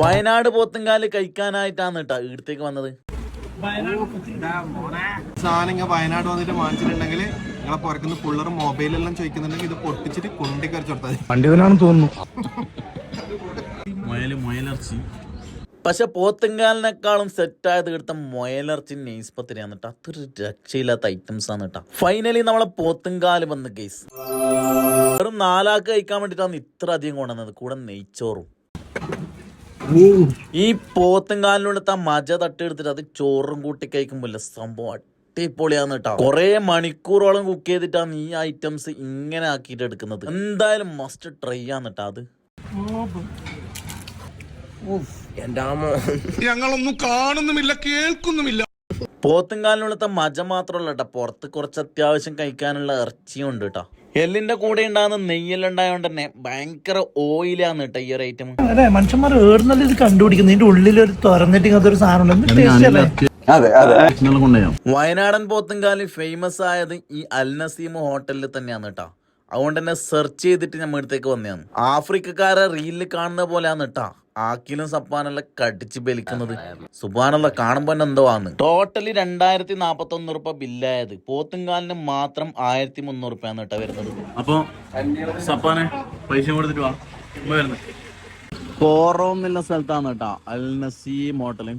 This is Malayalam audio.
വയനാട് പോത്തുംകാല് കഴിക്കാനായിട്ടാണ് കേട്ടോ ഇവിടത്തേക്ക് വന്നത്. സാധനം വയനാട് വന്നിട്ട് വാങ്ങിച്ചിട്ടുണ്ടെങ്കിൽ നിങ്ങളെ പുറക്കുന്ന പിള്ളേർ മൊബൈലെല്ലാം ചോദിക്കുന്നുണ്ടെങ്കിൽ ഇത് പൊട്ടിച്ചിട്ട് കൊണ്ടിക്കരച്ച് കൊടുത്താൽ പണ്ഡിതനാണെന്ന് തോന്നുന്നു. മുയലിറച്ചി പക്ഷെ പോത്തുംകാലിനേക്കാളും സെറ്റായത് എടുത്ത മുയലിറച്ചി നെയ്സ് പത്തിരിയാണ് കേട്ടോ. അതൊരു രക്ഷയില്ലാത്ത ഐറ്റംസ് ആണ് കേട്ടോ. ഫൈനലി നമ്മളെ പോത്തുംകാല് വന്ന് ഗൈസ്. വെറും 4 ആൾക്ക് കഴിക്കാൻ വേണ്ടിയിട്ടാണ് ഇത്ര അധികം കൊണ്ടുവന്നത്, കൂടെ നെയ്ച്ചോറും. ഈ പോത്തുംകാലിനോടത്തെ മജ തട്ടിയെടുത്തിട്ട് അത് ചോറും കൂട്ടി കഴിക്കുമ്പോൾ സംഭവം അടിപൊളിയാന്ന് കേട്ടോ. കുറെ മണിക്കൂറോളം കുക്ക് ചെയ്തിട്ടാണ് ഈ ഐറ്റംസ് ഇങ്ങനെ ആക്കിയിട്ട് എടുക്കുന്നത്. എന്തായാലും മസ്റ്റ് ട്രൈ ആണ് കേട്ടോ അത്. ഞങ്ങളൊന്നും കാണുന്നുമില്ല കേൾക്കുന്നുമില്ല. പോത്തുംകാലിനുള്ളത്തെ മജ മാത്രമല്ല കേട്ടോ, പുറത്ത് കുറച്ച് അത്യാവശ്യം കഴിക്കാനുള്ള ഇറച്ചിയും ഉണ്ട് കേട്ടോ. എല്ലിന്റെ കൂടെ ഉണ്ടാകുന്ന നെയ്യെല്ലാം ഉണ്ടായതുകൊണ്ട് തന്നെ ഭയങ്കര ഓയിലാണ് കേട്ടോ ഈ ഒരു ഐറ്റം. അതെ, മനുഷ്യന്മാർ ഏടുന്നല്ല ഇത് കണ്ടുപിടിക്കുന്നത്. ഇതിന്റെ ഉള്ളിൽ ഒരു തുറന്നിട്ട് അതൊരു സാധനം. വയനാടൻ പോത്തുംകാലി ഫേമസ് ആയത് ഈ അൽ നസീം ഹോട്ടലിൽ തന്നെയാണ് കേട്ടോ. അതുകൊണ്ട് തന്നെ സെർച്ച് ചെയ്തിട്ട് നമ്മൾ അടുത്തേക്ക് വന്നതാണ്. ആഫ്രിക്കക്കാരെ റീലിൽ കാണുന്ന പോലെയാണ് കേട്ടാ ആക്കിലും സപ്പാനെല്ലാം കടിച്ച് ബലിക്കുന്നത്. സുബാനുള്ള കാണുമ്പോ എന്തോ ആണ്. ടോട്ടലി 2041 രൂപ ബില്ലായത്. പോത്തുംകാലിന് മാത്രം 1300 രൂപയാണ് കേട്ടോ വരുന്നത്. അപ്പൊ സപ്പാനെ പൈസ കൊടുത്തിട്ട് വാ. കോറോ എന്നുള്ള സ്ഥലത്താണ് കേട്ടോ അൽ നസീം ഹോട്ടല്.